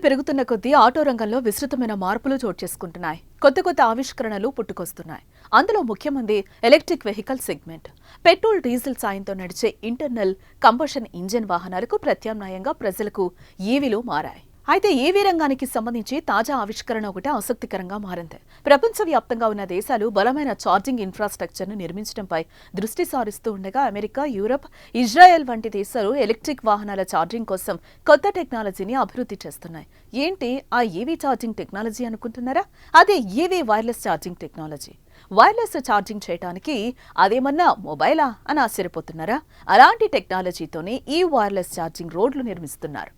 పెరుగుతున్న కొద్దీ ఆటో రంగంలో విస్తృతమైన మార్పులు చోటు చేసుకుంటున్నాయి. కొత్త ఆవిష్కరణలు పుట్టుకొస్తున్నాయి. అందులో ముఖ్యమంది electric vehicle segment. Petrol, diesel సాయంతో నడిచే ఇంటర్నల్ కంబషన్ ఇంజిన్ వాహనాలకు ప్రత్యామ్నాయంగా ప్రజలకు ఈవీలు మారాయి. అయితే ఈవీ రంగానికి సంబంధించి తాజా ఆవిష్కరణ ఒకటి ఆసక్తికరంగా మారింది. ప్రపంచవ్యాప్తంగా ఉన్న దేశాలు బలమైన ఛార్జింగ్ ఇన్ఫ్రాస్ట్రక్చర్ను నిర్మించడంపై దృష్టి సారిస్తూ ఉండగా అమెరికా, యూరప్, ఇజ్రాయెల్ వంటి దేశాలు ఎలక్ట్రిక్ వాహనాల ఛార్జింగ్ కోసం కొత్త టెక్నాలజీని అభివృద్ధి చేస్తున్నాయి. ఏంటి ఆ ఈవీ ఛార్జింగ్ టెక్నాలజీ అనుకుంటున్నారా? అదే EV wireless charging technology. Wireless charging చేయడానికి అదేమన్నా మొబైలా అని ఆశ్చర్యపోతున్నారా? అలాంటి టెక్నాలజీతోనే ఈ వైర్లెస్ ఛార్జింగ్ రోడ్లు నిర్మిస్తున్నారు.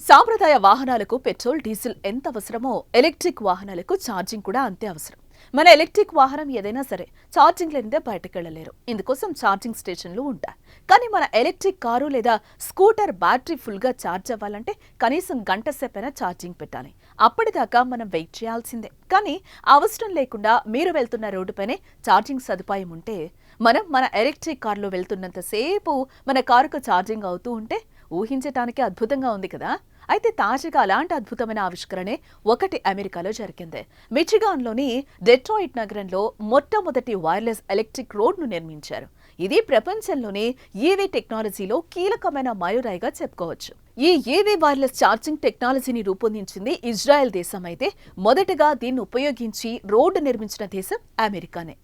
సాంప్రదాయ వాహనాలకు పెట్రోల్, డీజిల్ ఎంత అవసరమో ఎలక్ట్రిక్ వాహనాలకు ఛార్జింగ్ కూడా అంతే అవసరం. మన ఎలక్ట్రిక్ వాహనం ఏదైనా సరే ఛార్జింగ్ లేనిదే బయటకెళ్లలేరు. ఇందుకోసం ఛార్జింగ్ స్టేషన్లు ఉంటాయి. కానీ మన ఎలక్ట్రిక్ కారు లేదా స్కూటర్ బ్యాటరీ ఫుల్గా ఛార్జ్ అవ్వాలంటే కనీసం గంట సేపైనా ఛార్జింగ్ పెట్టాలి. అప్పటిదాకా మనం వెయిట్ చేయాల్సిందే. కానీ అవసరం లేకుండా మీరు వెళ్తున్న రోడ్డుపైనే ఛార్జింగ్ సదుపాయం ఉంటే, మనం మన ఎలక్ట్రిక్ కారులో వెళ్తున్నంతసేపు మన కారుకు ఛార్జింగ్ అవుతూ ఉంటే ఊహించటానికి అద్భుతంగా ఉంది కదా. అయితే తాజాగా అలాంటి అద్భుతమైన ఆవిష్కరణే ఒకటి అమెరికాలో జరిగింది. మిచిగాన్లోని డెట్రాయిట్ నగరంలో మొట్టమొదటి వైర్లెస్ ఎలక్ట్రిక్ రోడ్ను నిర్మించారు. ఇది ప్రపంచంలోనే ఈవీ టెక్నాలజీలో కీలకమైన మైలురాయిగా చెప్పుకోవచ్చు. ఈ ఈవీ వైర్లెస్ ఛార్జింగ్ టెక్నాలజీని రూపొందించింది ఇజ్రాయెల్ దేశం అయితే, మొదటగా దీన్ని ఉపయోగించి రోడ్డు నిర్మించిన దేశం అమెరికానే.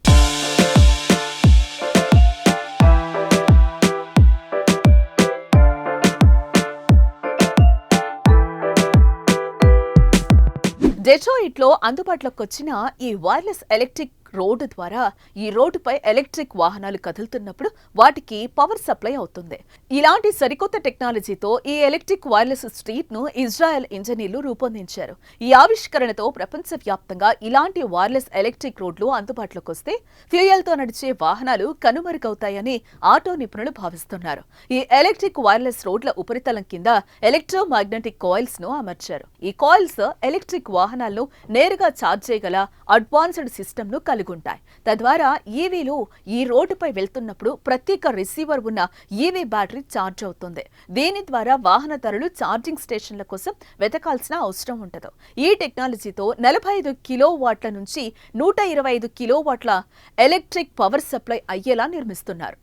డెట్రాయిట్లో అందుబాటులోకి వచ్చిన ఈ వైర్లెస్ ఎలక్ట్రిక్ రోడ్డు ద్వారా ఈ రోడ్డుపై ఎలక్ట్రిక్ వాహనాలు కదులుతున్నప్పుడు వాటికి పవర్ సప్లై అవుతుంది. ఇలాంటి సరికొత్త టెక్నాలజీతో ఈ ఎలక్ట్రిక్ వైర్లెస్ స్ట్రీట్ ను ఇజ్రాయెల్ ఇంజనీర్లు రూపొందించారు. ఈ ఆవిష్కరణతో ప్రపంచవ్యాప్తంగా ఇలాంటి వైర్లెస్ ఎలక్ట్రిక్ రోడ్లు అందుబాటులోకి వస్తే ఫ్యూయల్తో నడిచే వాహనాలు కనుమరుగవుతాయని ఆటో నిపుణులు భావిస్తున్నారు. ఈ ఎలక్ట్రిక్ వైర్లెస్ రోడ్ల ఉపరితలం కింద ఎలక్ట్రోమాగ్నెటిక్ కాయిల్స్ ను అమర్చారు. ఈ కాయిల్స్ ఎలక్ట్రిక్ వాహనాలను నేరుగా ఛార్జ్ చేయగల అడ్వాన్స్డ్ సిస్టమ్ ను ఉంటాయి. తద్వారా ఈవీలు ఈ రోడ్డుపై వెళ్తున్నప్పుడు ప్రత్యేక రిసీవర్ ఉన్న ఈవీ బ్యాటరీ ఛార్జ్ అవుతుంది. దీని ద్వారా వాహనదారులు ఛార్జింగ్ స్టేషన్ల కోసం వెతకాల్సిన అవసరం ఉండదు. ఈ టెక్నాలజీతో 45 కిలోవాట్ల నుంచి 125 కిలోవాట్ల ఎలక్ట్రిక్ పవర్ సప్లై అయ్యేలా నిర్మిస్తున్నారు.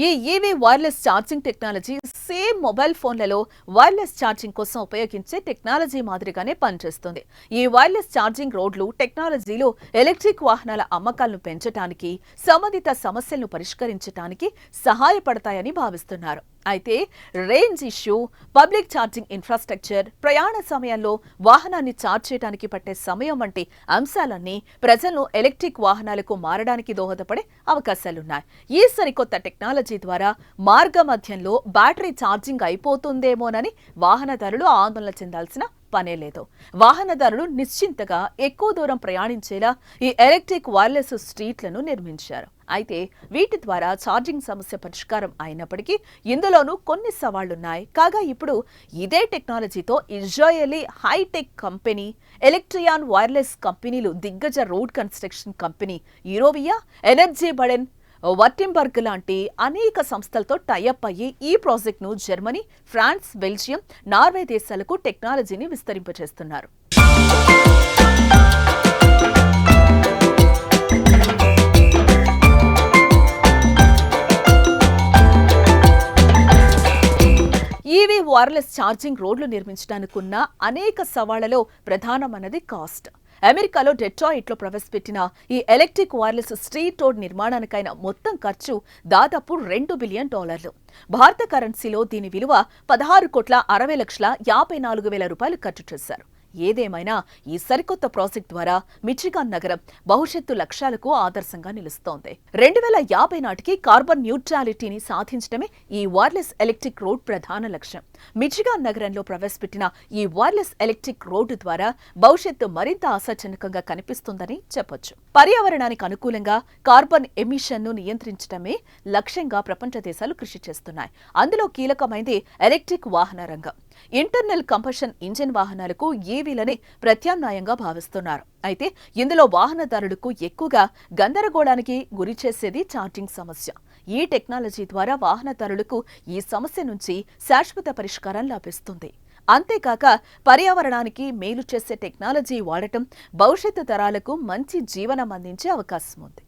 ఈ EV wireless charging technology same mobile ఫోన్లలో వైర్లెస్ ఛార్జింగ్ కోసం ఉపయోగించే టెక్నాలజీ మాదిరిగానే పనిచేస్తుంది. ఈ వైర్లెస్ ఛార్జింగ్ రోడ్లు టెక్నాలజీలో ఎలక్ట్రిక్ వాహనాల అమ్మకాలను పెంచడానికి, సంబంధిత సమస్యలను పరిష్కరించడానికి సహాయపడతాయని భావిస్తున్నారు. అయితే range issue, public charging infrastructure, ప్రయాణ సమయంలో వాహనాన్ని ఛార్జ్ చేయడానికి పట్టే సమయం వంటి అంశాలన్నీ ప్రజలను ఎలక్ట్రిక్ వాహనాలకు మారడానికి దోహదపడే అవకాశాలున్నాయి. ఈ సరికొత్త టెక్నాలజీ ద్వారా మార్గ మధ్యంలో బ్యాటరీ ఛార్జింగ్ అయిపోతుందేమోనని వాహనదారులు ఆందోళన చెందాల్సిన పనే లేదు. వాహనదారులు నిశ్చింతగా ఎక్కువ దూరం ప్రయాణించేలా ఈ ఎలక్ట్రిక్ వైర్లెస్ స్ట్రీట్లను నిర్మించారు. అయితే వీటి ద్వారా ఛార్జింగ్ సమస్య పరిష్కారం అయినప్పటికీ ఇందులోనూ కొన్ని సవాళ్లున్నాయి. కాగా ఇప్పుడు ఇదే టెక్నాలజీతో Israeli hi-tech company, Electreon wireless కంపెనీలు, దిగ్గజ road construction company Eurovia, energy Baden, Wurttemberg లాంటి అనేక సంస్థలతో టైఅప్ అయ్యి ఈ ప్రాజెక్టును జర్మనీ, ఫ్రాన్స్, బెల్జియం, నార్వే దేశాలకు టెక్నాలజీని విస్తరింపచేస్తున్నారు. ఈవీ వైర్లెస్ ఛార్జింగ్ రోడ్లు నిర్మించడానికి ఉన్న అనేక సవాళ్లలో ప్రధానమైనది కాస్ట్. అమెరికాలో డెట్రాయిట్లో ప్రవేశపెట్టిన ఈ ఎలక్ట్రిక్ వైర్లెస్ స్ట్రీట్ రోడ్ నిర్మాణానికైన మొత్తం ఖర్చు దాదాపు $2 బిలియన్. భారత కరెన్సీలో దీని విలువ 16,60,54,000 రూపాయలు ఖర్చు చేశారు. ఏదేమైనా ఈ సరికొత్త ప్రాజెక్ట్ ద్వారా మిచిగాన్ నగరం భవిష్యత్తు లక్ష్యాలకు ఆదర్శంగా నిలుస్తోంది. 2050 నాటికి కార్బన్ న్యూట్రాలిటీని సాధించడమే ఈ వైర్లెస్ ఎలక్ట్రిక్ రోడ్ ప్రధాన లక్ష్యం. మిచిగాన్ నగరంలో ప్రవేశపెట్టిన ఈ వైర్లెస్ ఎలక్ట్రిక్ రోడ్డు ద్వారా భవిష్యత్తు మరింత ఆశాజనకంగా కనిపిస్తుందని చెప్పొచ్చు. పర్యావరణానికి అనుకూలంగా కార్బన్ ఎమిషన్ ను నియంత్రించడమే లక్ష్యంగా ప్రపంచ దేశాలు కృషి చేస్తున్నాయి. అందులో కీలకమైంది ఎలక్ట్రిక్ వాహన రంగం. ఇంటర్నల్ కంబషన్ ఇంజిన్ వాహనాలకు ఈవీలని ప్రత్యామ్నాయంగా భావిస్తున్నారు. అయితే ఇందులో వాహనదారులకు ఎక్కువగా గందరగోళానికి గురి చేసేది ఛార్జింగ్ సమస్య. ఈ టెక్నాలజీ ద్వారా వాహనదారులకు ఈ సమస్య నుంచి శాశ్వత పరిష్కారం లభిస్తుంది. అంతేకాక పర్యావరణానికి మేలు చేసే టెక్నాలజీ వాడటం భవిష్యత్తు తరాలకు మంచి జీవనం అందించే అవకాశం ఉంది.